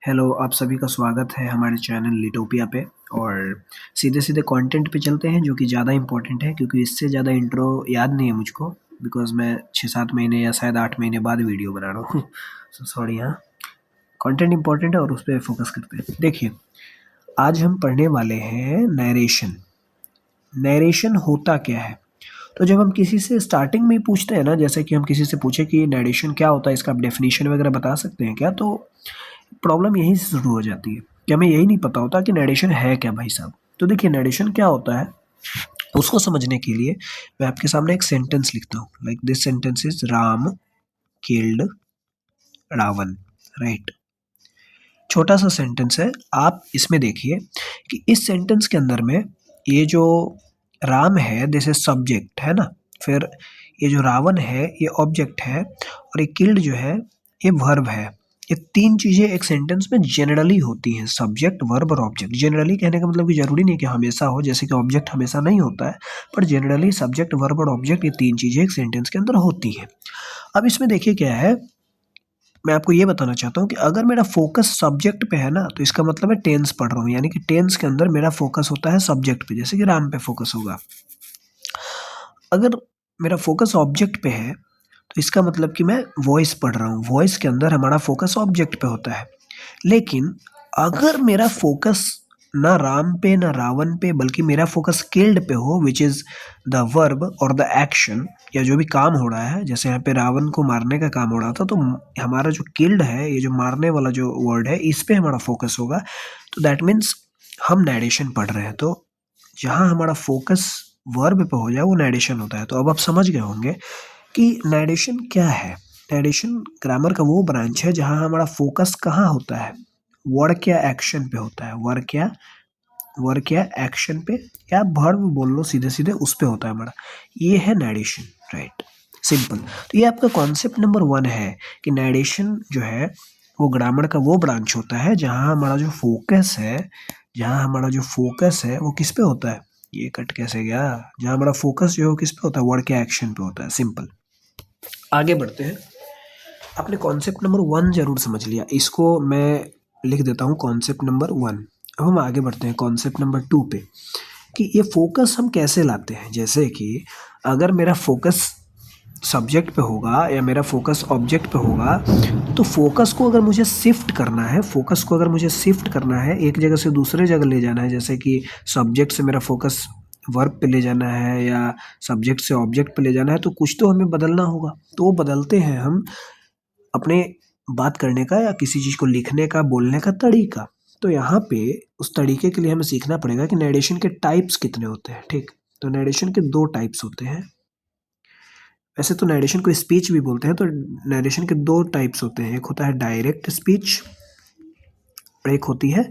Hello, आप सभी का स्वागत है हमारे चैनल लिटोपिया पे। और सीधे-सीधे कंटेंट पे चलते हैं जो कि ज़्यादा इम्पोर्टेंट है, क्योंकि इससे ज़्यादा इंट्रो याद नहीं है मुझको। बिकॉज़ मैं 6-7 महीने या शायद 8 महीने बाद वीडियो बना रहा हूँ। सो सॉरी हाँ। कंटेंट इम्पोर्टेंट है और उस पे फ़ोकस करते हैं। देखिए, आज हम पढ़ने वाले हैं नैरेशन। नैरेशन होता क्या है? तो जब हम किसी से स्टार्टिंग में ही पूछते हैं ना, जैसे कि हम किसी से पूछे कि नैरेशन क्या होता है, इसका आप डेफिनेशन वगैरह बता सकते हैं क्या? तो प्रॉब्लम यहीं से शुरू हो जाती है कि हमें यही नहीं पता होता कि नैरेशन है क्या भाई साहब। तो देखिए, नैरेशन क्या होता है, उसको समझने के लिए मैं आपके सामने एक सेंटेंस लिखता हूँ। Like this sentence is Ram killed Ravan, right. छोटा सा सेंटेंस है। आप इसमें देखिए कि इस सेंटेंस के अंदर में ये जो राम है दिस इज सब्जेक्ट है ना, फिर ये जो रावण है ये ऑब्जेक्ट है, और ये किल्ड जो है ये वर्ब है। ये तीन चीजें एक सेंटेंस में जनरली होती हैं, सब्जेक्ट वर्ब और ऑब्जेक्ट। जनरली कहने का मतलब कि जरूरी नहीं कि हमेशा हो, जैसे कि ऑब्जेक्ट हमेशा नहीं होता है, पर जनरली सब्जेक्ट वर्ब और ऑब्जेक्ट ये तीन चीजें एक सेंटेंस के अंदर होती हैं। अब इसमें देखिए क्या है, मैं आपको ये बताना चाहता हूँ कि अगर मेरा फोकस सब्जेक्ट पे है ना, तो इसका मतलब है टेंस पढ़ रहा हूँ, यानी कि टेंस के अंदर मेरा फोकस होता है सब्जेक्ट पे, जैसे कि राम पे फोकस होगा। अगर मेरा फोकस ऑब्जेक्ट पे है तो इसका मतलब कि मैं वॉइस पढ़ रहा हूँ, वॉइस के अंदर हमारा फोकस ऑब्जेक्ट पे होता है। लेकिन अगर मेरा फोकस ना राम पे ना रावण पे, बल्कि मेरा फोकस किल्ड पे हो, विच इज द वर्ब और द एक्शन, या जो भी काम हो रहा है, जैसे यहाँ पे रावण को मारने का काम हो रहा था, तो हमारा जो किल्ड है, ये जो मारने वाला जो वर्ड है, इस पे हमारा फोकस होगा। तो दैट मीन्स हम नैरेशन पढ़ रहे हैं। तो जहाँ हमारा फोकस वर्ब पे हो जाए वो नैरेशन होता है। तो अब आप समझ गए होंगे कि नैरेशन क्या है। नैरेशन ग्रामर का वो ब्रांच है जहाँ हमारा फोकस कहाँ होता है, वर्ड या एक्शन पे होता है। वर्क या एक्शन पे, या वर्ब बोल लो सीधे सीधे, उस पे होता है हमारा। ये है नैरेशन, राइट। सिंपल। तो ये आपका कॉन्सेप्ट नंबर 1 है कि नैरेशन जो है वो ग्रामर का वो ब्रांच होता है जहाँ हमारा जो फोकस है, वो किस पे होता है। ये कट कैसे गया, जहाँ हमारा फोकस जो है वो किस पे होता है, वर्ड के एक्शन पे होता है। सिंपल। आगे बढ़ते हैं। आपने कॉन्सेप्ट नंबर 1 जरूर समझ लिया, इसको मैं लिख देता हूँ कॉन्सेप्ट नंबर 1। अब हम आगे बढ़ते हैं कॉन्सेप्ट नंबर 2 पे, कि ये फोकस हम कैसे लाते हैं। जैसे कि अगर मेरा फोकस सब्जेक्ट पे होगा या मेरा फोकस ऑब्जेक्ट पे होगा, तो फोकस को अगर मुझे शिफ्ट करना है, एक जगह से दूसरे जगह ले जाना है, जैसे कि सब्जेक्ट से मेरा फोकस वर्ब पे ले जाना है या सब्जेक्ट से ऑब्जेक्ट पे ले जाना है, तो कुछ तो हमें बदलना होगा। तो वो बदलते हैं हम अपने बात करने का या किसी चीज़ को लिखने का, बोलने का तरीका। तो यहाँ पे उस तरीके के लिए हमें सीखना पड़ेगा कि नैरेशन के टाइप्स कितने होते हैं, ठीक। तो नैरेशन के 2 टाइप्स होते हैं। वैसे तो नैरेशन को स्पीच भी बोलते हैं। तो नैरेशन के 2 टाइप्स होते हैं, एक होता है डायरेक्ट स्पीच और एक होती है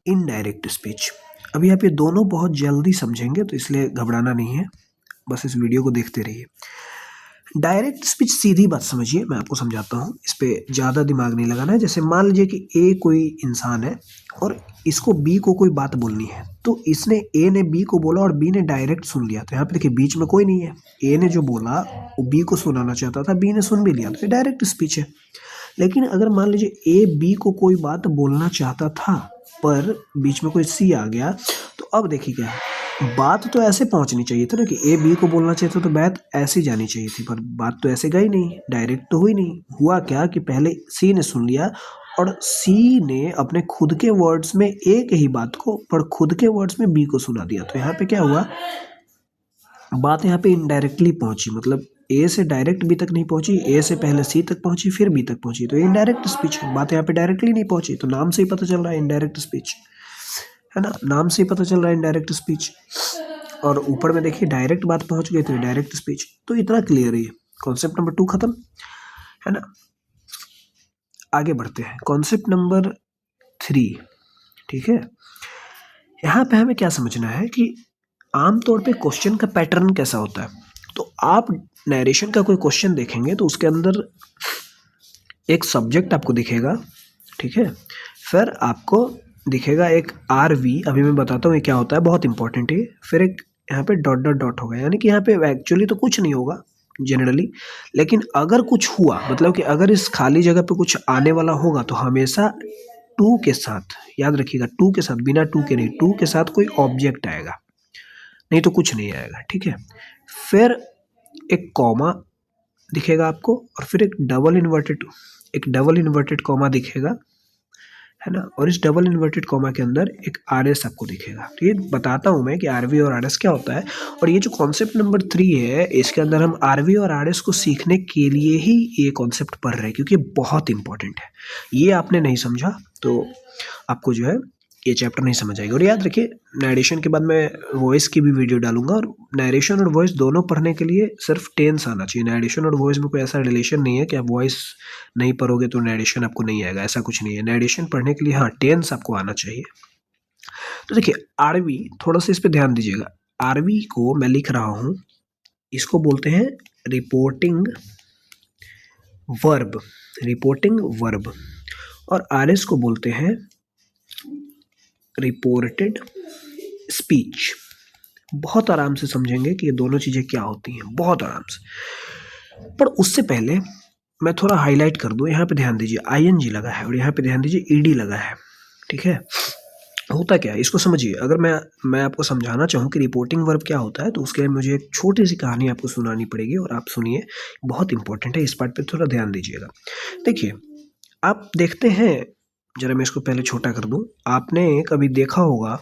इनडायरेक्ट स्पीच। अभी आप ये दोनों बहुत जल्दी समझेंगे, तो इसलिए घबराना नहीं है, बस इस वीडियो को देखते रहिए। डायरेक्ट स्पीच सीधी बात समझिए, मैं आपको समझाता हूँ, इस पे ज़्यादा दिमाग नहीं लगाना है। जैसे मान लीजिए कि ए कोई इंसान है और इसको बी को कोई बात बोलनी है, तो इसने ए ने बी को बोला और बी ने डायरेक्ट सुन लिया। तो यहाँ पे देखिए बीच में कोई नहीं है, ए ने जो बोला वो बी को सुनाना चाहता था, बी ने सुन भी लिया, तो ये डायरेक्ट स्पीच है। लेकिन अगर मान लीजिए ए बी को कोई बात बोलना चाहता था, पर बीच में कोई सी आ गया, तो अब देखिए क्या है, बात तो ऐसे पहुंचनी चाहिए थी ना कि ए बी को बोलना चाहिए था, तो बात ऐसी जानी चाहिए थी, पर बात तो ऐसे गई नहीं, डायरेक्ट तो हुई नहीं। हुआ क्या कि पहले सी ने सुन लिया और सी ने अपने खुद के वर्ड्स में एक ही बात को, पर खुद के वर्ड्स में बी को सुना दिया। तो यहाँ पे क्या हुआ, बात यहाँ पे इनडायरेक्टली पहुंची, मतलब ए से डायरेक्ट बी तक नहीं पहुंची, ए से पहले सी तक पहुंची फिर बी तक पहुंची, तो इनडायरेक्ट स्पीच है। बात यहाँ पे डायरेक्टली नहीं पहुंची, तो नाम से ही पता चल रहा है इनडायरेक्ट स्पीच, है ना, नाम से ही पता चल रहा है इनडायरेक्ट स्पीच। और ऊपर में देखिए डायरेक्ट बात पहुंच गई, तो डायरेक्ट स्पीच। तो इतना क्लियर है, कॉन्सेप्ट नंबर 2 खत्म, है ना। आगे बढ़ते हैं कॉन्सेप्ट नंबर 3, ठीक है। यहाँ पे हमें क्या समझना है कि आमतौर पे क्वेश्चन का पैटर्न कैसा होता है। तो आप नरेशन का कोई क्वेश्चन देखेंगे तो उसके अंदर एक सब्जेक्ट आपको दिखेगा, ठीक है, फिर आपको दिखेगा एक आर वी, अभी मैं बताता हूँ ये क्या होता है, बहुत इंपॉर्टेंट है। फिर एक यहाँ पे डॉट डॉट डॉट होगा, यानी कि यहाँ पे एक्चुअली तो कुछ नहीं होगा जनरली, लेकिन अगर कुछ हुआ, मतलब कि अगर इस खाली जगह पे कुछ आने वाला होगा, तो हमेशा टू के साथ, याद रखिएगा टू के साथ, बिना टू के नहीं, टू के साथ कोई ऑब्जेक्ट आएगा, नहीं तो कुछ नहीं आएगा, ठीक है। फिर एक कॉमा दिखेगा आपको और फिर एक डबल इन्वर्टेड कॉमा दिखेगा, है ना। और इस डबल इन्वर्टेड कॉमा के अंदर एक आर एस आपको दिखेगा। तो ये बताता हूँ मैं कि आर वी और आर एस क्या होता है। और ये जो कॉन्सेप्ट नंबर 3 है, इसके अंदर हम आर वी और आर एस को सीखने के लिए ही ये कॉन्सेप्ट पढ़ रहे हैं, क्योंकि बहुत इंपॉर्टेंट है। ये आपने नहीं समझा तो आपको जो है ये चैप्टर नहीं समझ आएगा। और याद रखिए, नरेशन के बाद मैं वॉइस की भी वीडियो डालूंगा, और नरेशन और वॉइस दोनों पढ़ने के लिए सिर्फ टेंस आना चाहिए। नरेशन और वॉइस में कोई ऐसा रिलेशन नहीं है कि आप वॉइस नहीं पढ़ोगे तो नरेशन आपको नहीं आएगा, ऐसा कुछ नहीं है। नरेशन पढ़ने के लिए हाँ टेंस आपको आना चाहिए। तो देखिए आरवी, थोड़ा सा इस पर ध्यान दीजिएगा। आरवी को मैं लिख रहा हूँ, इसको बोलते हैं रिपोर्टिंग वर्ब, और आर एस को बोलते हैं रिपोर्टेड स्पीच। बहुत आराम से समझेंगे कि ये दोनों चीज़ें क्या होती हैं, बहुत आराम से। पर उससे पहले मैं थोड़ा हाईलाइट कर दूं, यहाँ पे ध्यान दीजिए आईएनजी लगा है और यहाँ पे ध्यान दीजिए ईडी लगा है, ठीक है। होता क्या है इसको समझिए। अगर मैं आपको समझाना चाहूँ कि रिपोर्टिंग वर्ब क्या होता है, तो उसके लिए मुझे एक छोटी सी कहानी आपको सुनानी पड़ेगी, और आप सुनिए, बहुत इंपॉर्टेंट है, इस पार्ट पे थोड़ा ध्यान दीजिएगा। देखिए आप देखते हैं, जरा मैं इसको पहले छोटा कर दूं। आपने कभी देखा होगा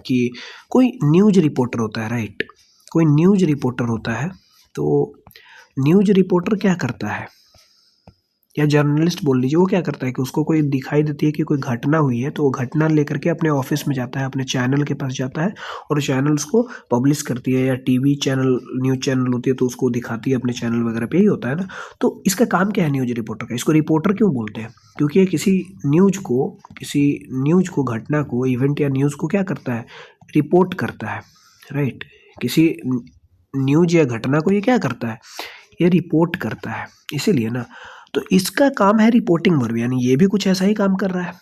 कि कोई न्यूज रिपोर्टर होता है, राइट, कोई न्यूज रिपोर्टर होता है। तो न्यूज रिपोर्टर क्या करता है, या जर्नलिस्ट बोल लीजिए, वो क्या करता है कि उसको कोई दिखाई देती है कि कोई घटना हुई है, तो वो घटना लेकर के अपने ऑफिस में जाता है, अपने चैनल के पास जाता है, और चैनल उसको पब्लिश करती है, या टीवी चैनल, न्यूज चैनल होती है तो उसको दिखाती है अपने चैनल वगैरह पे, ही होता है ना। तो इसका काम क्या है न्यूज रिपोर्टर का? इसको रिपोर्टर क्यों बोलते हैं? क्योंकि ये किसी न्यूज को, घटना को, इवेंट या न्यूज़ को क्या करता है, रिपोर्ट करता है, राइट। किसी न्यूज या घटना को ये क्या करता है, ये रिपोर्ट करता है, इसीलिए ना। तो इसका काम है रिपोर्टिंग वर्ब, यानी ये भी कुछ ऐसा ही काम कर रहा है,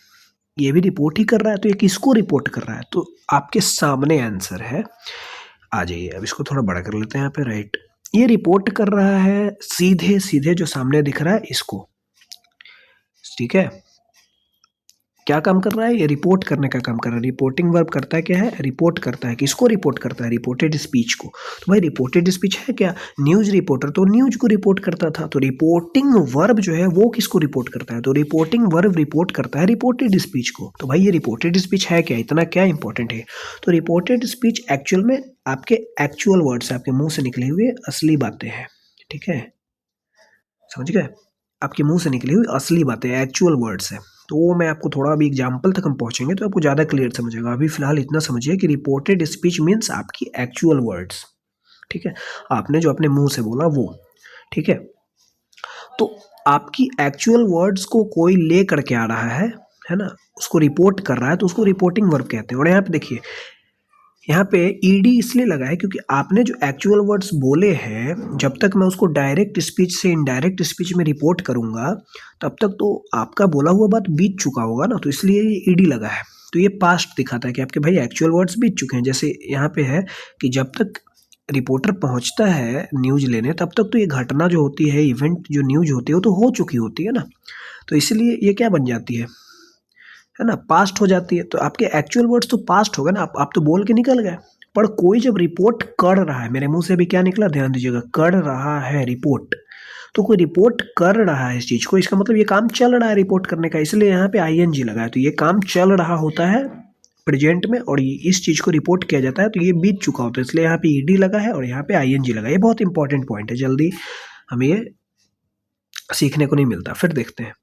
ये भी रिपोर्ट ही कर रहा है। तो ये किसको रिपोर्ट कर रहा है? तो आपके सामने आंसर है, आ जाइए। अब इसको थोड़ा बड़ा कर लेते हैं यहाँ पे, राइट। ये रिपोर्ट कर रहा है सीधे सीधे जो सामने दिख रहा है इसको, ठीक है। क्या काम कर रहा है? ये रिपोर्ट करने का काम कर रहा है। रिपोर्टिंग वर्ब करता है क्या है, रिपोर्ट करता है। किसको रिपोर्ट करता है? रिपोर्टेड स्पीच को। तो भाई रिपोर्टेड स्पीच है क्या? न्यूज रिपोर्टर तो न्यूज को रिपोर्ट करता था, तो रिपोर्टिंग वर्ब जो है वो किसको रिपोर्ट करता है? तो रिपोर्टिंग वर्ब रिपोर्ट करता है रिपोर्टेड स्पीच को। तो भाई ये रिपोर्टेड स्पीच है क्या? इतना क्या इंपॉर्टेंट है? तो रिपोर्टेड स्पीच एक्चुअल में आपके एक्चुअल वर्ड्स, आपके मुंह से निकले हुए असली बातें हैं, ठीक है, समझ गए? आपके मुंह से निकली हुई असली बातें, एक्चुअल वर्ड्स है। तो वो मैं आपको थोड़ा अभी एग्जाम्पल तक हम पहुंचेंगे तो आपको ज़्यादा क्लियर समझेगा। अभी फिलहाल इतना समझिए कि रिपोर्टेड स्पीच मीन्स आपकी एक्चुअल वर्ड्स, ठीक है, आपने जो अपने मुंह से बोला वो, ठीक है। तो आपकी एक्चुअल वर्ड्स को कोई ले करके आ रहा है ना, उसको रिपोर्ट कर रहा है, तो उसको रिपोर्टिंग वर्ब कहते हैं। और यहाँ पे देखिए, यहाँ पे ईडी इसलिए लगा है क्योंकि आपने जो एक्चुअल वर्ड्स बोले हैं, जब तक मैं उसको डायरेक्ट स्पीच से इनडायरेक्ट स्पीच में रिपोर्ट करूंगा, तब तक तो आपका बोला हुआ बात बीत चुका होगा ना, तो इसलिए ये ईडी लगा है। तो ये पास्ट दिखाता है कि आपके भाई एक्चुअल वर्ड्स बीत चुके हैं। जैसे यहाँ पे है कि जब तक रिपोर्टर पहुंचता है न्यूज लेने, तब तक तो ये घटना जो होती है, इवेंट जो न्यूज होती है, वो तो हो चुकी होती है ना, तो इसलिए ये क्या बन जाती है ना, पास्ट हो जाती है। तो आपके एक्चुअल वर्ड्स तो पास्ट हो गए ना, आप तो बोल के निकल गए। पर कोई जब रिपोर्ट कर रहा है, मेरे मुंह से भी क्या निकला, ध्यान दीजिएगा, कर रहा है रिपोर्ट, तो कोई रिपोर्ट कर रहा है इस चीज को, इसका मतलब ये काम चल रहा है रिपोर्ट करने का, इसलिए यहाँ पे आईएनजी लगा है। तो ये काम चल रहा होता है प्रेजेंट में, और इस चीज को रिपोर्ट किया जाता है, तो ये बीत चुका होता है, इसलिए यहाँ पे ईडी लगा है और यहाँ पे आईएनजी लगा है। ये बहुत इंपॉर्टेंट पॉइंट है, जल्दी हमें ये सीखने को नहीं मिलता। फिर देखते हैं,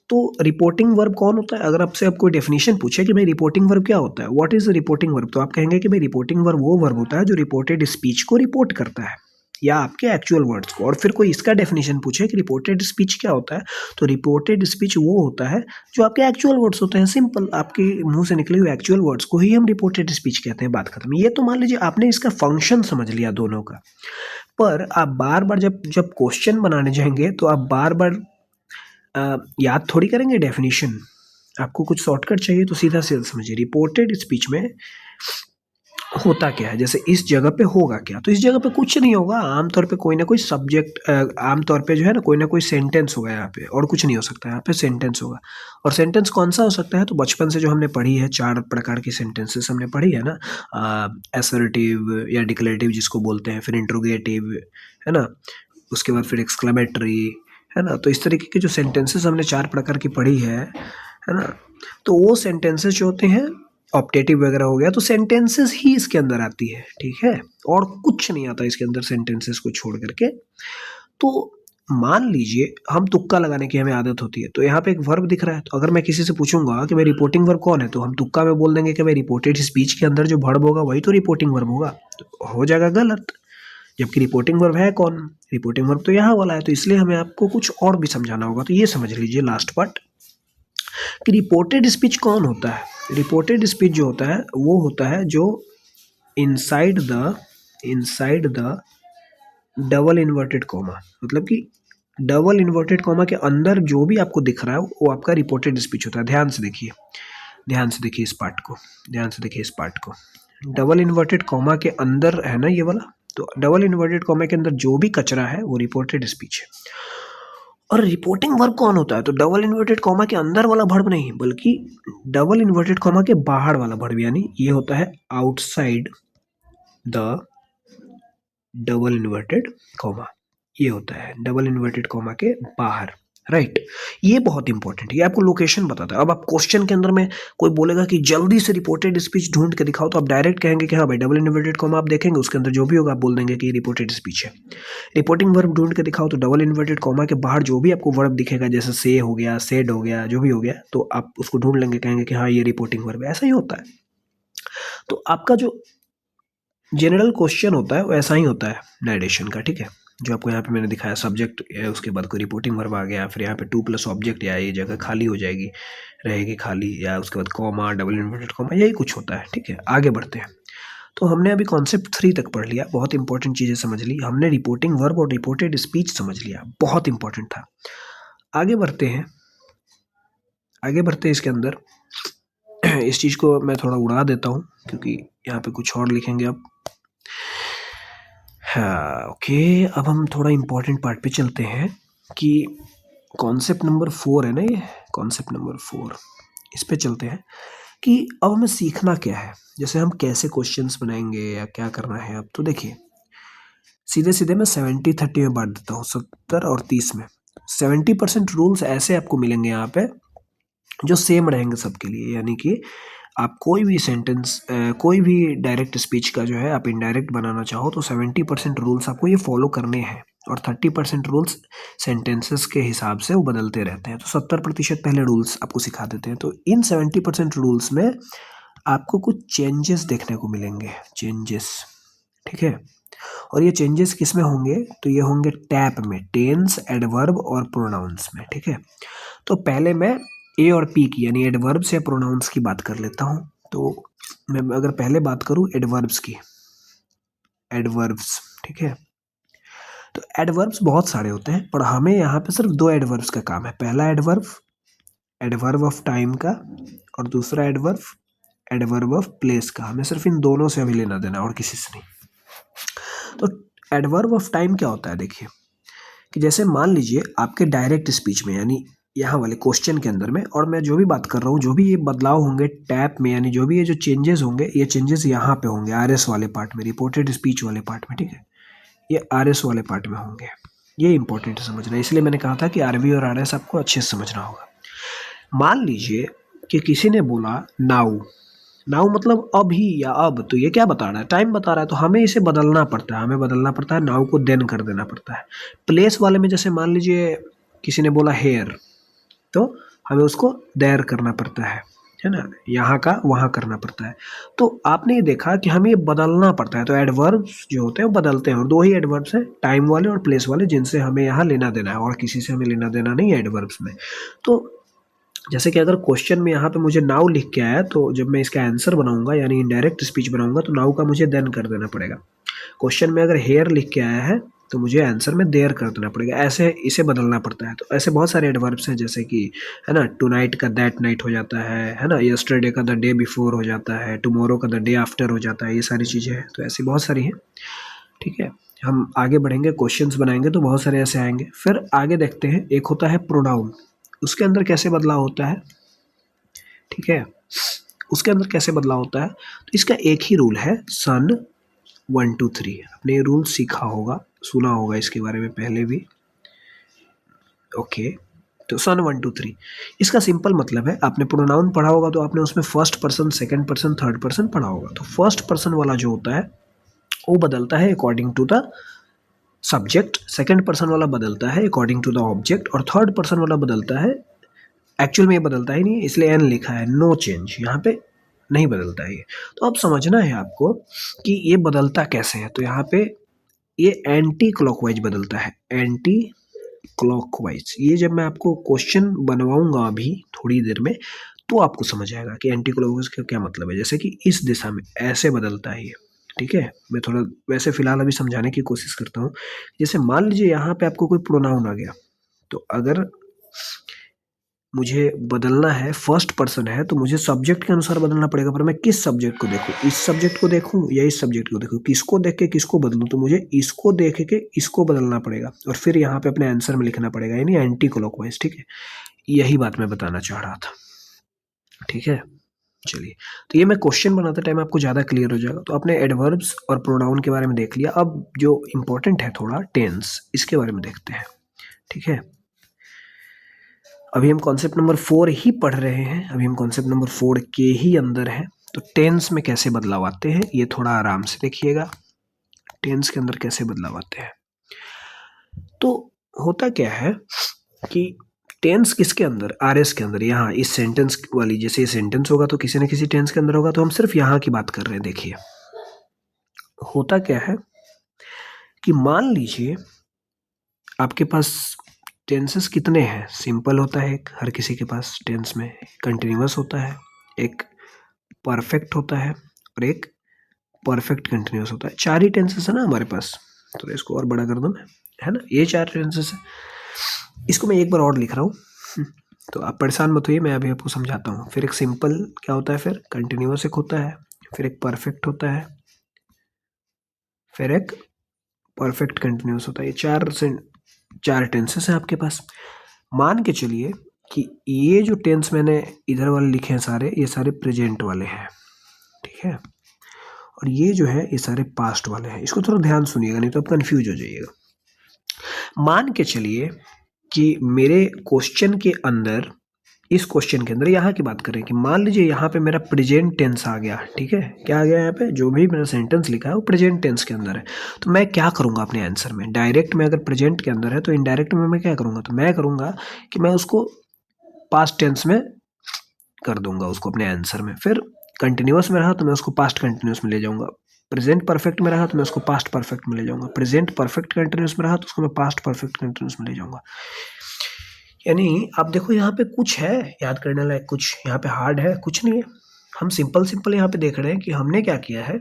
तो रिपोर्टिंग वर्ब कौन होता है? अगर आपसे अब कोई डेफिनेशन पूछे कि भाई रिपोर्टिंग वर्ब क्या होता है, व्हाट इज रिपोर्टिंग वर्ब, तो आप कहेंगे कि भाई रिपोर्टिंग वर्ब वो वर्ब होता है जो रिपोर्टेड स्पीच को रिपोर्ट करता है, या आपके एक्चुअल वर्ड्स को। और फिर कोई इसका डेफिनेशन पूछे कि रिपोर्टेड स्पीच क्या होता है, तो रिपोर्टेड स्पीच वो होता है जो आपके एक्चुअल वर्ड्स होते हैं। सिंपल, आपके मुंह से निकले हुए एक्चुअल वर्ड्स को ही हम रिपोर्टेड स्पीच कहते हैं, बात खत्म। ये तो मान लीजिए आपने इसका फंक्शन समझ लिया दोनों का। पर आप बार बार जब क्वेश्चन बनाने जाएंगे, तो आप बार बार याद थोड़ी करेंगे डेफिनेशन। आपको कुछ शॉर्टकट चाहिए तो सीधा सीधा समझिए। रिपोर्टेड स्पीच में होता क्या है, जैसे इस जगह पे होगा क्या, तो इस जगह पे कुछ नहीं होगा। आमतौर पे कोई ना कोई सब्जेक्ट, आमतौर पे जो है ना कोई ना कोई सेंटेंस होगा यहाँ पे, और कुछ नहीं हो सकता। यहाँ पे सेंटेंस होगा, और सेंटेंस कौन सा हो सकता है, तो बचपन से जो हमने पढ़ी है 4 प्रकार की सेंटेंसेस हमने पढ़ी है ना, असर्टिव या डिक्लेरेटिव जिसको बोलते हैं, फिर इंट्रोगेटिव, है ना, उसके बाद फिर एक्सक्लेमेटरी, है ना। तो इस तरीके के जो सेंटेंसेस हमने 4 प्रकार की पढ़ी है ना, तो वो सेंटेंसेस जो होते हैं, ऑप्टेटिव वगैरह हो गया, तो सेंटेंसेस ही इसके अंदर आती है, ठीक है, और कुछ नहीं आता इसके अंदर सेंटेंसेस को छोड़ करके। तो मान लीजिए हम तुक्का लगाने की हमें आदत होती है, तो यहाँ पे एक वर्ब दिख रहा है, तो अगर मैं किसी से पूछूंगा कि भाई रिपोर्टिंग वर्ब कौन है, तो हम तुक्का में बोल देंगे कि भाई रिपोर्टेड स्पीच के अंदर जो वर्ब होगा वही तो रिपोर्टिंग वर्ब होगा, तो हो जाएगा गलत। जबकि रिपोर्टिंग वर्ब है कौन, रिपोर्टिंग वर्ब तो यहाँ वाला है, तो इसलिए हमें आपको कुछ और भी समझाना होगा। तो ये समझ लीजिए लास्ट पार्ट कि रिपोर्टेड स्पीच कौन होता है। रिपोर्टेड स्पीच जो होता है वो होता है जो inside the double inverted comma, मतलब कि डबल इन्वर्टेड कॉमा के अंदर जो भी आपको दिख रहा है वो आपका रिपोर्टेड स्पीच होता है। ध्यान से देखिए इस पार्ट को, डबल इन्वर्टेड कॉमा के अंदर है ना ये वाला, तो डबल इन्वर्टेड कॉमा के अंदर जो भी कचरा है वो रिपोर्टेड स्पीच है। और रिपोर्टिंग वर्ब कौन होता है, तो डबल इन्वर्टेड कॉमा के अंदर वाला वर्ब नहीं, बल्कि डबल इन्वर्टेड कॉमा के बाहर वाला वर्ब, यानी ये होता है outside the double inverted comma, ये होता है डबल इन्वर्टेड कॉमा के बाहर, राइट। ये बहुत इंपॉर्टेंट है, ये आपको लोकेशन बताता है। अब आप क्वेश्चन के अंदर में कोई बोलेगा कि जल्दी से रिपोर्टेड स्पीच ढूंढ के दिखाओ, तो आप डायरेक्ट कहेंगे कि हाँ भाई डबल इन्वर्टेड कॉमा आप देखेंगे, उसके अंदर जो भी होगा आप बोल देंगे कि ये रिपोर्टेड स्पीच है। रिपोर्टिंग वर्ब ढूंढ के दिखाओ, तो डबल इन्वर्टेड कॉमा के बाहर जो भी आपको वर्ब दिखेगा, जैसे से हो गया, सेड हो गया, जो भी हो गया, तो आप उसको ढूंढ लेंगे, कहेंगे कि हाँ ये रिपोर्टिंग वर्ब है। ऐसा ही होता है। तो आपका जो जनरल क्वेश्चन होता है वो ऐसा ही होता है नरेशन का, ठीक है। जो आपको यहाँ पे मैंने दिखाया, सब्जेक्ट है, उसके बाद कोई रिपोर्टिंग वर्ब आ गया, फिर यहाँ पे 2 प्लस ऑब्जेक्ट, या ये जगह खाली हो जाएगी, रहेगी खाली, या उसके बाद कॉमा, डबल इन्वर्टेड कॉमा, यही कुछ होता है, ठीक है। आगे बढ़ते हैं। तो हमने अभी कॉन्सेप्ट 3 तक पढ़ लिया, बहुत इंपॉर्टेंट चीज़ें समझ ली हमने, रिपोर्टिंग वर्ब और रिपोर्टेड स्पीच समझ लिया, बहुत इंपॉर्टेंट था। आगे बढ़ते हैं इसके अंदर। इस चीज़ को मैं थोड़ा उड़ा देता हूँ क्योंकि यहाँ पे कुछ और लिखेंगे अब। हाँ ओके, अब हम थोड़ा इम्पोर्टेंट पार्ट पे चलते हैं कि कॉन्सेप्ट नंबर 4 है ना, ये कॉन्सेप्ट नंबर 4, इस पे चलते हैं कि अब हमें सीखना क्या है, जैसे हम कैसे क्वेश्चंस बनाएंगे या क्या करना है। अब तो देखिए सीधे सीधे मैं 70-30 में बांट देता हूँ, 70 और 30 में। 70% रूल्स ऐसे आपको मिलेंगे यहाँ पे जो सेम रहेंगे सबके लिए, यानी कि आप कोई भी सेंटेंस, कोई भी डायरेक्ट स्पीच का जो है आप इनडायरेक्ट बनाना चाहो तो 70% रूल्स आपको ये फॉलो करने हैं, और 30% रूल्स सेंटेंसेस के हिसाब से वो बदलते रहते हैं। तो 70% पहले रूल्स आपको सिखा देते हैं। तो इन 70% रूल्स में आपको कुछ चेंजेस देखने को मिलेंगे, चेंजेस, ठीक है। और ये चेंजेस किस में होंगे, तो ये होंगे टैप में, टेंस, एडवर्ब और प्रोनाउंस में, ठीक है। तो पहले मैं ए और पी की, यानी एडवर्ब्स या प्रोनाउंस की बात कर लेता हूँ। तो मैं अगर पहले बात करूँ एडवर्ब्स की, एडवर्ब्स, ठीक है। तो एडवर्ब्स बहुत सारे होते हैं, पर हमें यहाँ पे सिर्फ 2 एडवर्ब्स का काम है। पहला एडवर्ब एडवर्ब ऑफ टाइम का, और दूसरा एडवर्ब एडवर्ब ऑफ प्लेस का। हमें सिर्फ इन दोनों से अभी लेना देना, और किसी से नहीं। तो एडवर्ब ऑफ टाइम क्या होता है, देखिए कि जैसे मान लीजिए आपके डायरेक्ट स्पीच में, यानी यहाँ वाले क्वेश्चन के अंदर में, और मैं जो भी बात कर रहा हूँ, जो भी ये बदलाव होंगे टैप में, यानी जो भी ये जो चेंजेस होंगे, ये चेंजेस यहाँ पे होंगे आरएस वाले पार्ट में, रिपोर्टेड स्पीच वाले पार्ट में, ठीक है। ये आरएस वाले पार्ट में होंगे, ये इंपॉर्टेंट है समझना, इसलिए मैंने कहा था कि आरवी और आरएस आपको अच्छे से समझना होगा। मान लीजिए कि किसी ने बोला नाउ, नाउ मतलब अभी या अब, तो ये क्या बता रहा है, टाइम बता रहा है, तो हमें इसे बदलना पड़ता है, नाउ को देन कर देना पड़ता है। प्लेस वाले में जैसे मान लीजिए किसी ने बोला हेयर, तो हमें उसको देयर करना पड़ता है ना, यहाँ का वहाँ करना पड़ता है। तो आपने ये देखा कि हमें ये बदलना पड़ता है, तो एडवर्ब्स जो होते हैं वो बदलते हैं, और 2 ही एडवर्ब्स हैं, टाइम वाले और प्लेस वाले, जिनसे हमें यहाँ लेना देना है, और किसी से हमें लेना देना नहीं है एडवर्ब्स में। तो जैसे कि अगर क्वेश्चन में यहाँ पे मुझे नाउ लिख के आया, तो जब मैं इसका आंसर बनाऊंगा यानी इनडायरेक्ट स्पीच बनाऊंगा, तो नाउ का मुझे देन कर देना पड़ेगा। क्वेश्चन में अगर हेयर लिख के आया है तो मुझे आंसर में देयर कर देना पड़ेगा, ऐसे इसे बदलना पड़ता है। तो ऐसे बहुत सारे एडवर्ब्स हैं, जैसे कि है ना, टू नाइट का दैट नाइट हो जाता है ना, यस्टरडे का द डे बिफोर हो जाता है, टुमारो का द डे आफ्टर हो जाता है, ये सारी चीज़ें हैं। तो ऐसी बहुत सारी हैं, ठीक है। हम आगे बढ़ेंगे, क्वेश्चंस बनाएंगे तो बहुत सारे ऐसे आएंगे। फिर आगे देखते हैं, एक होता है प्रोनाउन, उसके अंदर कैसे बदलाव होता है, ठीक है। उसके अंदर कैसे बदलाव होता है, तो इसका एक ही रूल है, सन 1 2 3। आपने ये रूल सीखा होगा, सुना होगा इसके बारे में पहले भी, ओके। तो सन 1 2 3, इसका सिंपल मतलब है, आपने प्रोनाउन पढ़ा होगा तो आपने उसमें first person, second person, third person पढ़ा होगा। तो फर्स्ट पर्सन वाला जो होता है वो बदलता है according to the subject, second person वाला बदलता है अकॉर्डिंग टू द ऑब्जेक्ट, और थर्ड पर्सन वाला बदलता है, एक्चुअल में ये बदलता ही नहीं, इसलिए एन लिखा है, नो चेंज, यहाँ पे नहीं बदलता है ये। तो अब समझना है आपको कि ये बदलता कैसे है। तो यहाँ पे ये एंटी क्लॉकवाइज बदलता है, एंटी क्लॉकवाइज। ये जब मैं आपको क्वेश्चन बनवाऊंगा अभी थोड़ी देर में, तो आपको समझ आएगा कि एंटी क्लॉकवाइज का क्या मतलब है। जैसे कि इस दिशा में ऐसे बदलता है ये, ठीक है। मैं थोड़ा वैसे फिलहाल अभी समझाने की कोशिश करता हूँ। जैसे मान लीजिए यहाँ पे आपको कोई प्रोनाउन आ गया, तो अगर मुझे बदलना है, फर्स्ट पर्सन है, तो मुझे सब्जेक्ट के अनुसार बदलना पड़ेगा। पर मैं किस सब्जेक्ट को देखूं, इस सब्जेक्ट को देखूं या इस सब्जेक्ट को देखूं, किसको देख के किसको बदलूं, तो मुझे इसको देख के इसको बदलना पड़ेगा, और फिर यहाँ पे अपने आंसर में लिखना पड़ेगा, यानी एंटी क्लॉकवाइज, ठीक है। यही बात मैं बताना चाह रहा था, ठीक है। चलिए, तो ये मैं क्वेश्चन बनाते टाइम आपको ज़्यादा क्लियर हो जाएगा। तो आपने एडवर्ब्स और प्रोनाउन के बारे में देख लिया। अब जो इम्पोर्टेंट है थोड़ा, टेंस, इसके बारे में देखते हैं, ठीक है। अभी हम कॉन्सेप्ट नंबर 4 ही पढ़ रहे हैं, अभी हम कॉन्सेप्ट नंबर 4 के ही अंदर हैं। तो टेंस में कैसे बदलाव आते हैं, ये थोड़ा आराम से देखिएगा, टेंस के अंदर कैसे बदलाव आते हैं। तो होता क्या है कि टेंस किसके अंदर, आरएस के अंदर, यहाँ इस सेंटेंस वाली, जैसे ये सेंटेंस होगा तो किसी न किसी टेंस के अंदर होगा, तो हम सिर्फ यहाँ की बात कर रहे हैं। देखिए होता क्या है कि मान लीजिए आपके पास टेंसेस कितने हैं, सिंपल होता है एक, हर किसी के पास टेंस में, कंटिन्यूअस होता है, एक परफेक्ट होता है, और एक परफेक्ट कंटिन्यूअस होता है। 4 ही टेंसेस है ना हमारे पास। तो इसको और बड़ा कर दूं मैं, है ना, ये 4 टेंसेस है। इसको मैं एक बार और लिख रहा हूँ, तो आप परेशान मत होइए, मैं अभी आपको समझाता हूँ। फिर एक सिंपल क्या होता है, फिर कंटिन्यूअस एक होता है, फिर एक परफेक्ट होता है, फिर एक परफेक्ट कंटिन्यूअस होता है। ये 4 टेंसेस हैं आपके पास। मान के चलिए कि ये जो टेंस मैंने इधर वाले लिखे हैं सारे, ये सारे प्रेजेंट वाले हैं, ठीक है। और ये जो है ये सारे पास्ट वाले हैं। इसको थोड़ा ध्यान सुनिएगा, नहीं तो आप कंफ्यूज हो जाइएगा। मान के चलिए कि मेरे क्वेश्चन के अंदर, इस क्वेश्चन के अंदर यहाँ की बात करें कि मान लीजिए यहाँ पे मेरा प्रेजेंट टेंस आ गया, ठीक है। क्या आ गया यहाँ पे, जो भी मेरा सेंटेंस लिखा है वो प्रेजेंट टेंस के अंदर है। तो मैं क्या करूँगा अपने आंसर में, डायरेक्ट में, अगर प्रेजेंट के अंदर है तो इनडायरेक्ट में मैं क्या करूँगा, तो मैं करूँगा कि मैं उसको पास्ट टेंस में कर दूंगा उसको अपने आंसर में। फिर कंटिन्यूअस में रहा तो मैं उसको पास्ट कंटिन्यूअस में ले जाऊंगा, प्रेजेंट परफेक्ट में रहा तो मैं उसको पास्ट परफेक्ट में ले जाऊंगा, प्रेजेंट परफेक्ट कंटिन्यूअस में रहा तो उसको मैं पास्ट परफेक्ट कंटिन्यूअस में ले जाऊंगा। यानी आप देखो यहाँ पे कुछ है याद करने लायक, कुछ यहाँ पे हार्ड है, कुछ नहीं है। हम सिंपल सिंपल यहाँ पे देख रहे हैं कि हमने क्या किया है।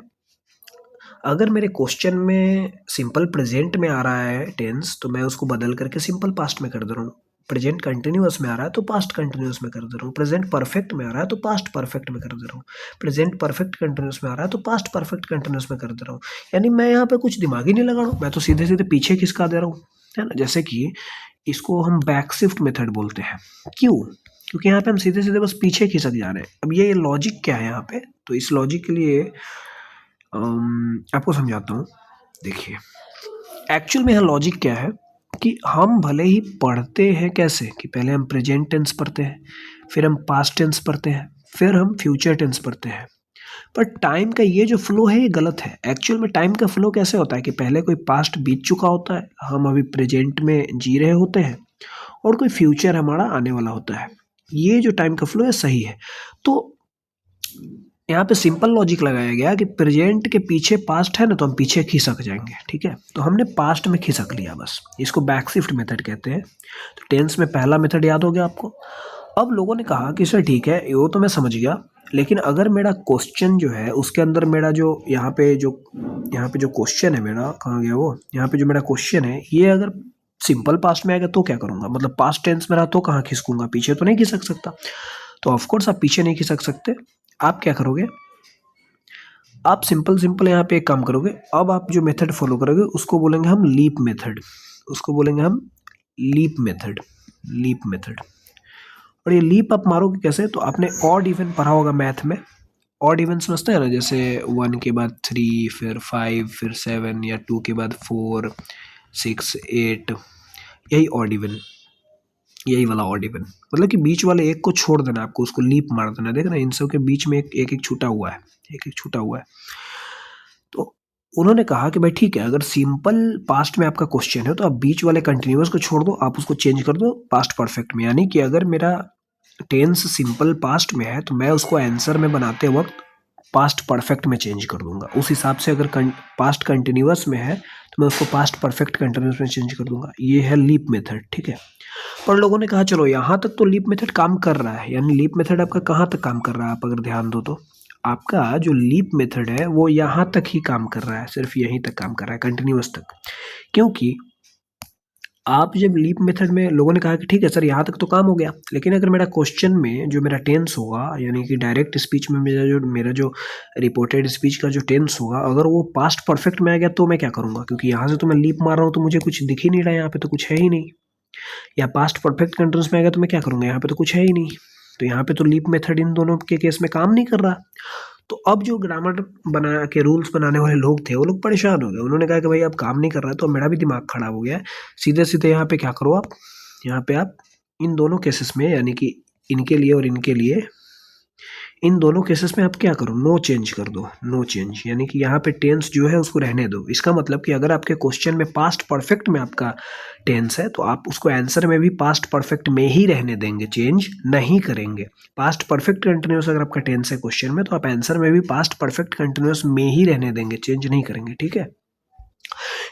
अगर मेरे क्वेश्चन में सिंपल प्रेजेंट में आ रहा है टेंस, तो मैं उसको बदल करके सिंपल पास्ट में कर दे रहा हूँ। प्रेजेंट कंटिन्यूअस में आ रहा है तो पास्ट कंटिन्यूअस में कर दे रहा हूँ। प्रेजेंट परफेक्ट में आ रहा है तो पास्ट परफेक्ट में कर दे रहा हूँ। प्रेजेंट परफेक्ट कंटिन्यूअस में आ रहा है तो पास्ट परफेक्ट कंटिन्यूअस में कर दे रहा हूँ। यानी मैं यहाँ पे कुछ दिमाग ही नहीं लगा रहा हूँ, मैं तो सीधे सीधे पीछे खिसका दे रहा हूँ, है ना। जैसे कि इसको हम बैक शिफ्ट मेथड बोलते हैं। क्यों, क्योंकि यहाँ पे हम सीधे सीधे बस पीछे खिसक जा रहे हैं। अब ये लॉजिक क्या है यहाँ पे, तो इस लॉजिक के लिए आपको समझाता हूँ। देखिए एक्चुअल में यहाँ लॉजिक क्या है कि हम भले ही पढ़ते हैं कैसे, कि पहले हम प्रेजेंट टेंस पढ़ते हैं, फिर हम पास्ट टेंस पढ़ते हैं, फिर हम फ्यूचर टेंस पढ़ते हैं, पर टाइम का ये जो फ्लो है ये गलत है। एक्चुअल में टाइम का फ्लो कैसे होता है कि पहले कोई पास्ट बीत चुका होता है, हम अभी प्रेजेंट में जी रहे होते हैं, और कोई फ्यूचर हमारा आने वाला होता है। ये जो टाइम का फ्लो है सही है। तो यहाँ पे सिंपल लॉजिक लगाया गया कि प्रेजेंट के पीछे पास्ट है ना, तो हम पीछे खिसक जाएंगे, ठीक है। तो हमने पास्ट में खिसक लिया बस, इसको बैक शिफ्ट मेथड कहते हैं। तो टेंस में पहला मेथड याद हो गया आपको। अब लोगों ने कहा कि सर ठीक है, वो तो मैं समझ गया, लेकिन अगर मेरा क्वेश्चन जो है उसके अंदर मेरा जो यहाँ पे जो क्वेश्चन है मेरा, कहाँ गया वो, यहाँ पे जो मेरा क्वेश्चन है ये अगर सिंपल पास्ट में आएगा तो क्या करूँगा, मतलब पास्ट टेंस में रहा तो कहाँ खिसकूंगा, पीछे तो नहीं खिसक सकता। तो ऑफकोर्स आप पीछे नहीं खिसक सकते। आप क्या करोगे, आप सिंपल यहाँ पे एक काम करोगे, अब आप जो मेथड फॉलो करोगे उसको बोलेंगे हम लीप मेथड, उसको बोलेंगे हम लीप मेथड, लीप मेथड। और ये लीप आप मारोगे कैसे, तो आपने ऑड इवन पढ़ा होगा मैथ में, ऑड इवन समझते हैं ना, जैसे 1 के बाद 3 फिर 5 फिर 7 या 2 के बाद 4 6 8, यही ऑड इवन, यही वाला ऑड इवन, मतलब कि बीच वाले एक को छोड़ देना आपको, उसको लीप मार देना। देखना इन सब के बीच में एक छूटा हुआ है, एक छूटा हुआ है। तो उन्होंने कहा कि भाई ठीक है, अगर सिंपल पास्ट में आपका क्वेश्चन है तो आप बीच वाले कंटिन्यूअस को छोड़ दो, आप उसको चेंज कर दो पास्ट परफेक्ट में। यानी कि अगर मेरा टेंस सिंपल पास्ट में है तो मैं उसको आंसर में बनाते वक्त पास्ट परफेक्ट में चेंज कर दूंगा। उस हिसाब से अगर पास्ट कंटिन्यूअस में है तो मैं उसको पास्ट परफेक्ट कंटिन्यूअस में चेंज कर दूंगा। ये है लीप मेथड, ठीक है। पर लोगों ने कहा चलो यहाँ तक तो लीप मेथड काम कर रहा है, यानी लीप मेथड आपका कहाँ तक काम कर रहा है, आप अगर ध्यान दो तो आपका जो लीप मेथड है वो यहाँ तक ही काम कर रहा है, सिर्फ यहीं तक काम कर रहा है, कंटिन्यूअस तक। क्योंकि आप जब लीप मेथड में लोगों ने कहा कि ठीक है सर यहाँ तक तो काम हो गया, लेकिन अगर मेरा क्वेश्चन में जो मेरा टेंस होगा, यानी कि डायरेक्ट स्पीच में मेरा जो रिपोर्टेड स्पीच का जो टेंस होगा, अगर वो पास्ट परफेक्ट में आ गया तो मैं क्या करूँगा, क्योंकि यहाँ से तो मैं लीप मार रहा हूँ तो मुझे कुछ दिख ही नहीं रहा है, यहाँ पे तो कुछ है ही नहीं। या पास्ट परफेक्ट कंटिन्यूअस में आ गया तो मैं क्या करूँगा, यहाँ पे तो कुछ है ही नहीं। तो यहाँ पे तो लीप मेथड इन दोनों के केस में काम नहीं कर रहा। तो अब जो ग्रामर बना के रूल्स बनाने वाले लोग थे वो लोग परेशान हो गए। उन्होंने कहा कि भाई अब काम नहीं कर रहा है, तो मेरा भी दिमाग खराब हो गया है। सीधे सीधे यहाँ पे क्या करो आप, यहाँ पे आप इन दोनों केसेस में, यानी कि इनके लिए और इनके लिए, इन दोनों केसेस में आप क्या करो, नो चेंज कर दो, नो चेंज। यानी कि यहाँ पे टेंस जो है उसको रहने दो। इसका मतलब कि अगर आपके क्वेश्चन में पास्ट परफेक्ट में आपका टेंस है तो आप उसको आंसर में भी पास्ट परफेक्ट में ही रहने देंगे, चेंज नहीं करेंगे। पास्ट परफेक्ट कंटिन्यूअस अगर आपका टेंस है क्वेश्चन में तो आप आंसर में भी पास्ट परफेक्ट कंटिन्यूअस में ही रहने देंगे, चेंज नहीं करेंगे, ठीक है।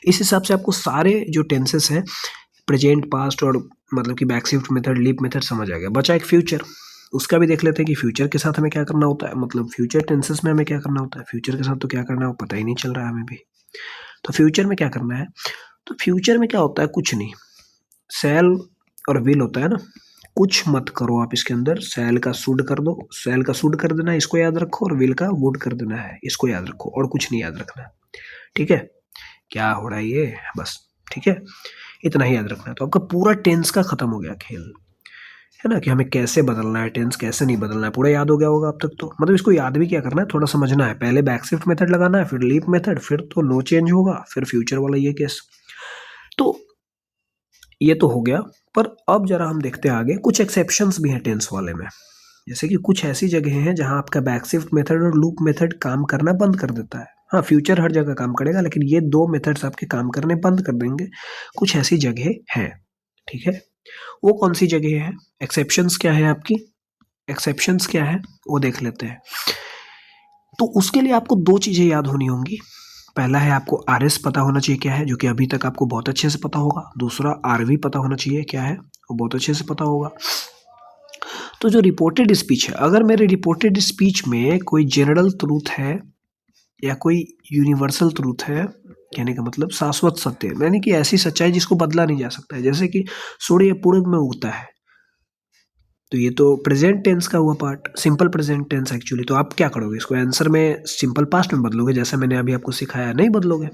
इस हिसाब से आपको सारे जो टेंसेस हैं, प्रेजेंट, पास्ट और मतलब कि बैकशिफ्ट मेथड, लीप मेथड समझ आ गया। बचा एक फ्यूचर, उसका भी देख लेते हैं कि फ्यूचर के साथ हमें क्या करना होता है, मतलब फ्यूचर टेंसेस में हमें क्या करना होता है। फ्यूचर के साथ तो क्या करना है वो पता ही नहीं चल रहा है हमें भी। तो फ्यूचर में क्या करना है, तो फ्यूचर में क्या होता है, कुछ नहीं, सेल और विल होता है ना, कुछ मत करो आप इसके अंदर। सेल का शुड कर दो, सेल का शुड कर देना है, इसको याद रखो, और विल का वुड कर देना है, इसको याद रखो, और कुछ नहीं याद रखना, ठीक है। क्या हो रहा है ये, बस, ठीक है, इतना ही याद रखना है। तो आपका पूरा टेंस का खत्म हो गया खेल, है ना, कि हमें कैसे बदलना है टेंस, कैसे नहीं बदलना है, पूरा याद हो गया होगा अब तक। तो मतलब इसको याद भी क्या करना है, थोड़ा समझना है। पहले बैकशिफ्ट मेथड लगाना है, फिर लीप मेथड, फिर तो नो चेंज होगा, फिर फ्यूचर वाला ये केस। तो ये तो हो गया। पर अब जरा हम देखते हैं आगे, कुछ एक्सेप्शंस भी हैं टेंस वाले में। जैसे कि कुछ ऐसी जगह हैं जहां आपका बैकशिफ्ट मेथड और लूप मेथड काम करना बंद कर देता है। हाँ, फ्यूचर हर जगह काम करेगा, लेकिन ये दो मेथड्स आपके काम करने बंद कर देंगे। कुछ ऐसी जगह हैं, ठीक है। वो कौन सी जगह है, एक्सेप्शंस क्या है आपकी, एक्सेप्शंस क्या है वो देख लेते हैं। तो उसके लिए आपको दो चीज़ें याद होनी होंगी। पहला है आपको आर एस पता होना चाहिए क्या है, जो कि अभी तक आपको बहुत अच्छे से पता होगा। दूसरा आर वी पता होना चाहिए क्या है, वो बहुत अच्छे से पता होगा। तो जो रिपोर्टेड स्पीच है, अगर मेरे रिपोर्टेड स्पीच में कोई जनरल ट्रूथ है या कोई यूनिवर्सल ट्रूथ है, कहने का मतलब शाश्वत सत्य, यानी कि ऐसी सच्चाई जिसको बदला नहीं जा सकता है, जैसे कि सूर्य पूर्व में उगता है, तो ये तो प्रेजेंट टेंस का हुआ part, simple present tense actually. तो आप क्या करोगे, इसको आंसर में सिंपल पास्ट में बदलोगे, जैसा मैंने अभी आपको सिखाया, नहीं बदलोगे।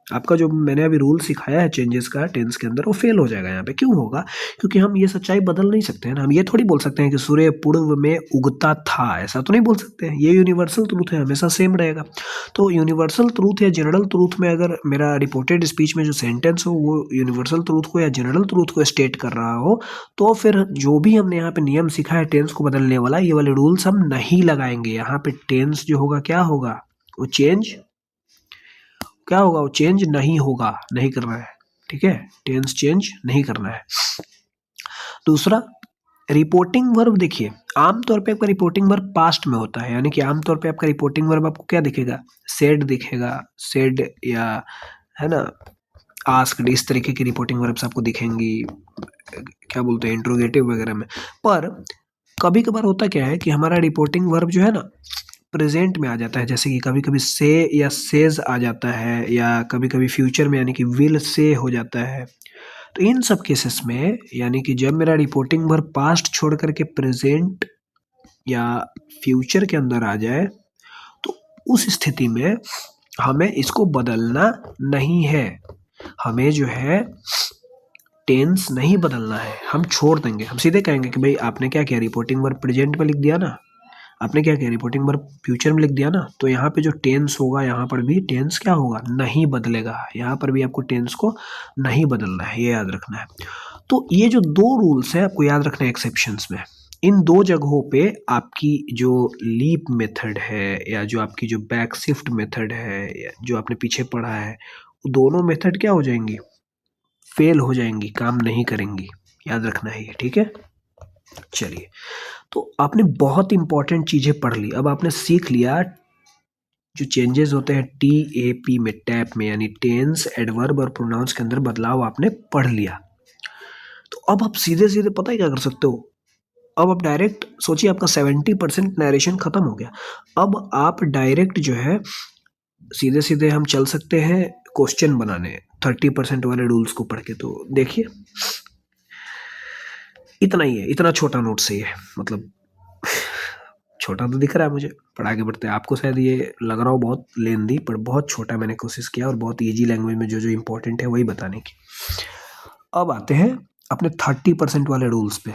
आपका जो मैंने अभी रूल सिखाया है चेंजेस का टेंस के अंदर, वो फेल हो जाएगा यहाँ पे। क्यों होगा, क्योंकि हम ये सच्चाई बदल नहीं सकते हैं ना। हम ये थोड़ी बोल सकते हैं कि सूर्य पूर्व में उगता था, ऐसा तो नहीं बोल सकते हैं। ये यूनिवर्सल ट्रूथ है, हमेशा सेम रहेगा। तो यूनिवर्सल ट्रूथ या जनरल ट्रूथ में अगर मेरा रिपोर्टेड स्पीच में जो सेंटेंस हो वो यूनिवर्सल ट्रूथ को या जनरल ट्रूथ को स्टेट कर रहा हो, तो फिर जो भी हमने यहाँ पे नियम सीखा है टेंस को बदलने वाला, ये वाले रूल्स हम नहीं लगाएंगे। यहाँ पे टेंस जो होगा क्या होगा, वो चेंज क्या होगा, वो चेंज नहीं होगा, नहीं करना है, ठीक है। टेंस चेंज नहीं करना है। दूसरा, रिपोर्टिंग वर्ब, देखिए आमतौर पे आपका रिपोर्टिंग वर्ब पास्ट में होता है, यानी कि आमतौर पे आपका रिपोर्टिंग वर्ब आपको क्या दिखेगा, सेड दिखेगा, सेड, या है ना, आस्क्ड, इस तरीके की रिपोर्टिंग वर्ब्स आपको दिखेंगी, क्या बोलते हैं, इंट्रोगेटिव वगैरह में। पर कभी कभार होता क्या है कि हमारा रिपोर्टिंग वर्ब जो है ना प्रेजेंट में आ जाता है, जैसे कि कभी कभी से या सेज आ जाता है, या कभी कभी फ्यूचर में यानी कि विल से हो जाता है। तो इन सब केसेस में यानी कि जब मेरा रिपोर्टिंग वर्ब पास्ट छोड़ करके प्रेजेंट या फ्यूचर के अंदर आ जाए, तो उस स्थिति में हमें इसको बदलना नहीं है। हमें जो है टेंस नहीं बदलना है, हम छोड़ देंगे। हम सीधे कहेंगे कि भाई आपने क्या किया, रिपोर्टिंग वर्ब प्रेजेंट में लिख दिया ना, आपने क्या किया, रिपोर्टिंग वर्ब फ्यूचर में लिख दिया ना, तो यहाँ पे जो टेंस होगा यहाँ पर भी टेंस क्या होगा, नहीं बदलेगा। यहाँ पर भी आपको टेंस को नहीं बदलना है, ये याद रखना है। तो ये जो दो रूल्स है आपको याद रखना है एक्सेप्शंस में। इन दो जगहों पे आपकी जो लीप मेथड है या जो आपकी जो बैक शिफ्ट मेथड है या जो आपने पीछे पढ़ा है, वो दोनों मेथड क्या हो जाएंगी, फेल हो जाएंगी, काम नहीं करेंगी। याद रखना है ये, ठीक है। चलिए, तो आपने बहुत इंपॉर्टेंट चीजें पढ़ ली। अब आपने सीख लिया जो चेंजेस होते हैं टी ए पी में, टैप में, यानी टेंस, एडवर्ब और प्रोनाउंस के अंदर बदलाव आपने पढ़ लिया। तो अब आप सीधे सीधे पता है क्या कर सकते हो, अब आप डायरेक्ट सोचिए आपका 70% नरेशन खत्म हो गया। अब आप डायरेक्ट जो है सीधे सीधे हम चल सकते हैं क्वेश्चन बनाने 30% वाले रूल्स को पढ़ के। तो देखिए इतना ही है, इतना छोटा नोट से ही है, मतलब छोटा तो दिख रहा है मुझे, पर आगे बढ़ते हैं। आपको शायद ये लग रहा हो बहुत लेंदी, पर बहुत छोटा मैंने कोशिश किया और बहुत इजी लैंग्वेज में जो जो इंपॉर्टेंट है वही बताने की। अब आते हैं अपने 30% वाले रूल्स पे।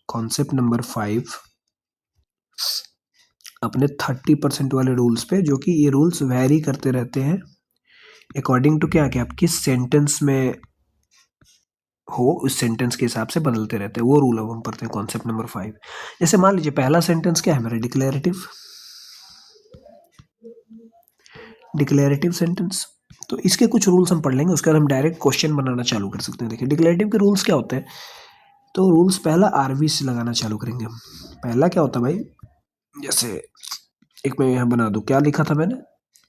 कॉन्सेप्ट नंबर 5, अपने 30% वाले रूल्स पे, जो कि ये रूल्स वैरी करते रहते हैं अकॉर्डिंग टू क्या, कि आप किस सेंटेंस में हो उस सेंटेंस के हिसाब से बदलते रहते हैं। वो रूल अब हम पढ़ते हैं, कॉन्सेप्ट नंबर 5। जैसे मान लीजिए पहला सेंटेंस क्या है मेरा, डिक्लेरेटिव, डिक्लेरेटिव सेंटेंस। तो इसके कुछ रूल्स हम पढ़ लेंगे, उसके बाद हम डायरेक्ट क्वेश्चन बनाना चालू कर सकते हैं। देखिए डिक्लेरेटिव के रूल्स क्या होते हैं, तो रूल्स पहला आरवी से लगाना चालू करेंगे हम। पहला क्या होता है भाई, जैसे एक मैं यहाँ बना दूँ, क्या लिखा था मैंने,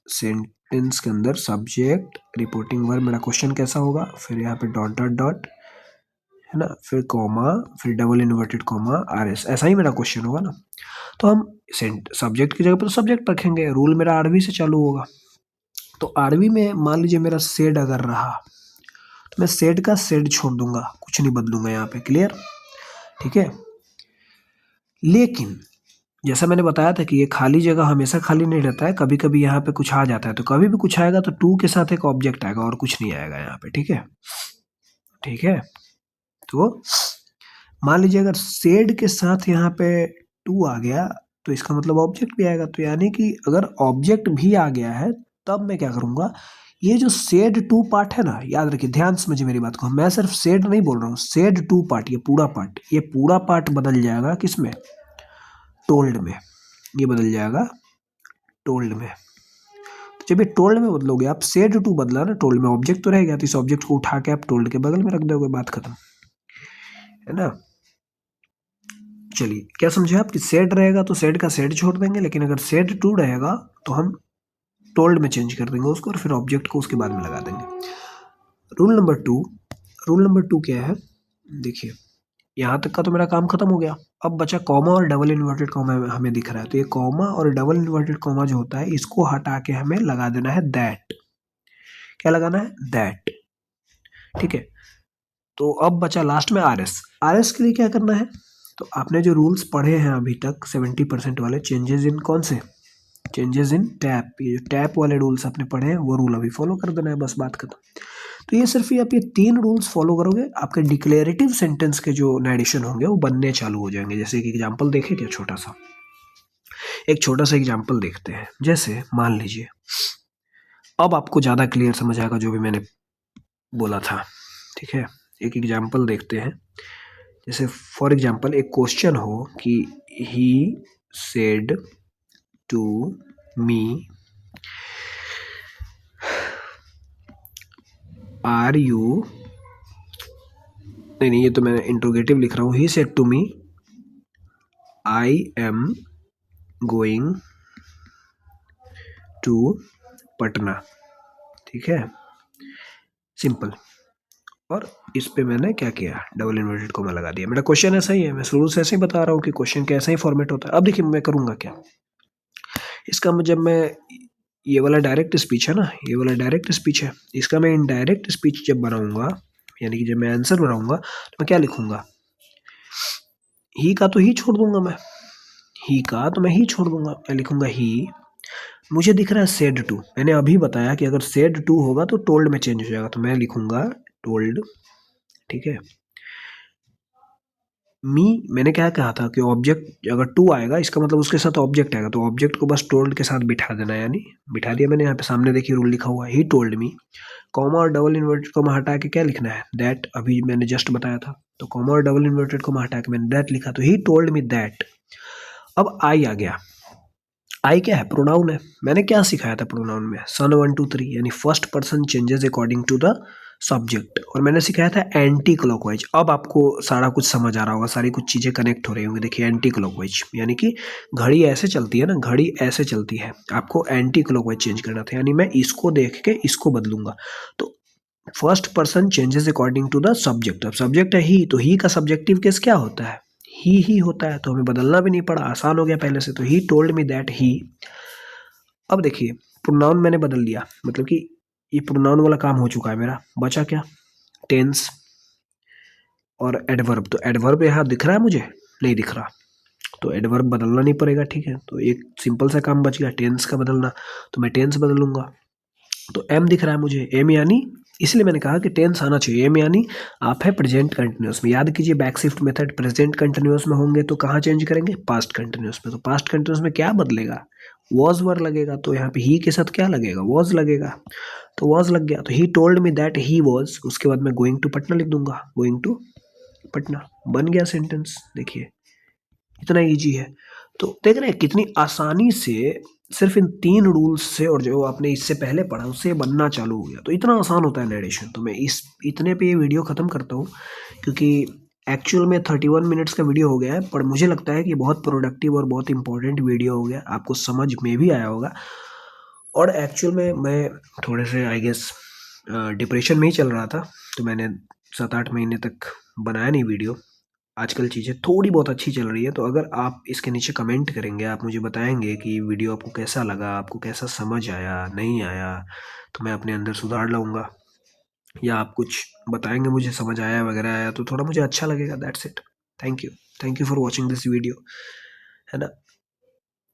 सेंटेंस के अंदर सब्जेक्ट रिपोर्टिंग वर्ब, मेरा क्वेश्चन कैसा होगा, फिर यहाँ पे डॉट डॉट डॉट है ना, फिर कॉमा, फिर double inverted comma R S, ऐसा ही मेरा क्वेश्चन होगा ना। तो हम सब्जेक्ट की जगह पर तो सब्जेक्ट रखेंगे, रूल मेरा आरवी से चालू होगा। तो आरवी में मान लीजिए मेरा सेड अगर रहा, तो मैं सेड का सेड छोड़ दूंगा, कुछ नहीं बदलूंगा यहाँ पे, क्लियर, ठीक है। लेकिन जैसा मैंने बताया था कि ये खाली जगह हमेशा खाली नहीं रहता है, कभी कभी यहाँ पे कुछ आ जाता है। तो कभी भी कुछ आएगा तो टू के साथ एक ऑब्जेक्ट आएगा और कुछ नहीं आएगा यहाँ पे, ठीक है, ठीक है। तो मान लीजिए अगर सेड के साथ यहाँ पे टू आ गया, तो इसका मतलब ऑब्जेक्ट भी आएगा। तो यानी कि अगर ऑब्जेक्ट भी आ गया है, तब मैं क्या करूंगा, ये जो सेड टू पार्ट है ना, याद रखिए, ध्यान से समझिए मेरी बात को, मैं सिर्फ सेड नहीं बोल रहा हूँ, सेड टू पार्ट, ये पूरा पार्ट, ये पूरा पार्ट बदल जाएगा किसमें, टोल्ड में। ये बदल जाएगा टोल्ड में। तो जब ये टोल्ड में बदलोगे आप, सेड टू बदला ना, टोल्ड में ऑब्जेक्ट तो रहेगा, तो इस ऑब्जेक्ट को उठा के आप टोल्ड के बगल में रख दोगे, बात खत्म, है ना। चलिए क्या समझे आप, कि सेड रहेगा तो सेड का सेड छोड़ देंगे, लेकिन अगर सेड टू रहेगा तो हम टोल्ड में चेंज कर देंगे उसको, और फिर ऑब्जेक्ट को उसके बाद में लगा देंगे। रूल नंबर 2, रूल नंबर 2 क्या है, देखिए यहाँ तक का तो मेरा काम खत्म हो गया। अब बचा कॉमा और डबल इन्वर्टेड कॉमा हमें दिख रहा है, तो ये कॉमा और डबल इन्वर्टेड कॉमा जो होता है, इसको हटा के हमें लगा देना है दैट। क्या लगाना है, दैट, ठीक है। तो अब बचा लास्ट में आर एस। आर एस के लिए क्या करना है, तो आपने जो रूल्स पढ़े हैं अभी तक 70% वाले, चेंजेस इन कौन से, चेंजेस इन टैप, ये जो टैप वाले रूल्स आपने पढ़े हैं वो रूल अभी फॉलो कर देना है, बस बात खत्म। तो ये सिर्फ ये आप ये 3 रूल्स फॉलो करोगे, आपके डिक्लेरेटिव सेंटेंस के जो नैरेशन होंगे वो बनने चालू हो जाएंगे। जैसे कि एग्जांपल देखें क्या, छोटा सा एक छोटा सा एग्जांपल देखते हैं। जैसे मान लीजिए, अब आपको ज़्यादा क्लियर समझ आएगा जो भी मैंने बोला था, ठीक है। एक एग्जांपल देखते हैं। जैसे फॉर एग्जांपल एक क्वेश्चन हो कि he said to me, are you, नहीं ये तो मैं इंट्रोगेटिव लिख रहा हूँ, he said to me I am going to Patna, ठीक है, सिंपल। और इस पे मैंने क्या किया, डबल इन्वर्टेड कोमा लगा दिया। मेरा क्वेश्चन ऐसा ही है, मैं शुरू से ऐसे ही बता रहा हूँ कि क्वेश्चन कैसा ही फॉर्मेट होता है। अब देखिए मैं करूँगा क्या, इसका जब मैं ये वाला डायरेक्ट स्पीच है ना, ये वाला डायरेक्ट स्पीच है, इसका मैं इनडायरेक्ट स्पीच जब बनाऊंगा, यानी कि जब मैं आंसर बनाऊंगा तो मैं क्या लिखूंगा, ही का तो ही छोड़ दूंगा मैं, ही का तो मैं ही छोड़ दूंगा, मैं लिखूंगा ही। मुझे दिख रहा है सेड टू, मैंने अभी बताया कि अगर सेड टू होगा तो टोल्ड में चेंज हो जाएगा, तो मैं लिखूंगा टोल्ड, ठीक है। मी, मैंने क्या कहा था कि ऑब्जेक्ट अगर टू आएगा इसका मतलब उसके साथ ऑब्जेक्ट आएगा, तो ऑब्जेक्ट को बस टोल्ड के साथ बिठा देना, यानी बिठा दिया मैंने। यहाँ पे सामने देखिए रूल लिखा हुआ है, ही टोल्ड मी, कॉमा और डबल इन्वर्टेड कॉमा हटा के क्या लिखना है, दैट, अभी मैंने जस्ट बताया था, तो कॉमा और डबल इन्वर्टेड कॉमा हटा के मैंने दैट लिखा, तो ही टोल्ड मी दैट। अब आई आ गया, आई क्या है, प्रोनाउन है। मैंने क्या सिखाया था प्रोनाउन में, सन 1 2 3, यानी first person changes according to the subject, और मैंने सिखाया था एंटी क्लॉकवाइज। अब आपको सारा कुछ समझ आ रहा होगा, सारी कुछ चीज़ें कनेक्ट हो रही होंगी। देखिए एंटी क्लॉकवाइज यानी कि घड़ी ऐसे चलती है ना, घड़ी ऐसे चलती है, आपको एंटी क्लॉकवाइज चेंज करना था, यानी मैं इसको देख के इसको बदलूंगा। तो first person changes according to the subject, अब सब्जेक्ट है ही, तो ही का सब्जेक्टिव केस क्या होता है, ही होता है, तो हमें बदलना भी नहीं पड़ा, आसान हो गया पहले से। तो he told me that he. अब देखिए प्रोनाउन मैंने बदल दिया, मतलब कि ये प्रोनाउन वाला काम हो चुका है मेरा, बचा क्या, टेंस और एडवर्ब। तो एडवर्ब यहाँ दिख रहा है मुझे, नहीं दिख रहा, तो एडवर्ब बदलना नहीं पड़ेगा, ठीक है। तो एक सिंपल सा काम बच गया टेंस का बदलना, तो मैं टेंस बदलूंगा। तो एम दिख रहा है मुझे, एम यानी, इसलिए मैंने कहा कि टेंस आना चाहिए। एम यानी आप है प्रेजेंट कंटिन्यूस में, याद कीजिए back shift method, present continuous में होंगे तो कहाँ चेंज करेंगे, पास्ट कंटिन्यूस में। तो पास्ट कंटिन्यूस में क्या बदलेगा, वॉज वर लगेगा, तो यहाँ पे ही के साथ क्या लगेगा, वॉज लगेगा, तो वॉज लग गया। तो he told me that he was, उसके बाद मैं गोइंग टू पटना लिख दूंगा, गोइंग टू पटना, बन गया सेंटेंस। देखिए इतना इजी है। तो देख रहे हैं कितनी आसानी से सिर्फ इन 3 रूल्स से, और जो आपने इससे पहले पढ़ा उससे बनना चालू हो गया। तो इतना आसान होता है नरेशन। तो मैं इस इतने पे ये वीडियो ख़त्म करता हूँ, क्योंकि एक्चुअल में 31 मिनट्स का वीडियो हो गया है, पर मुझे लगता है कि बहुत प्रोडक्टिव और बहुत इंपॉर्टेंट वीडियो हो गया, आपको समझ में भी आया होगा। और एक्चुअल में मैं थोड़े से आई गेस डिप्रेशन में ही चल रहा था, तो मैंने 7-8 महीने तक बनाया नहीं वीडियो। आजकल चीज़ें थोड़ी बहुत अच्छी चल रही है, तो अगर आप इसके नीचे कमेंट करेंगे, आप मुझे बताएंगे कि वीडियो आपको कैसा लगा, आपको कैसा समझ आया, नहीं आया, तो मैं अपने अंदर सुधार लाऊंगा। या आप कुछ बताएंगे मुझे समझ आया वगैरह आया, तो थोड़ा मुझे अच्छा लगेगा, that's it. Thank you for watching this video, है ना।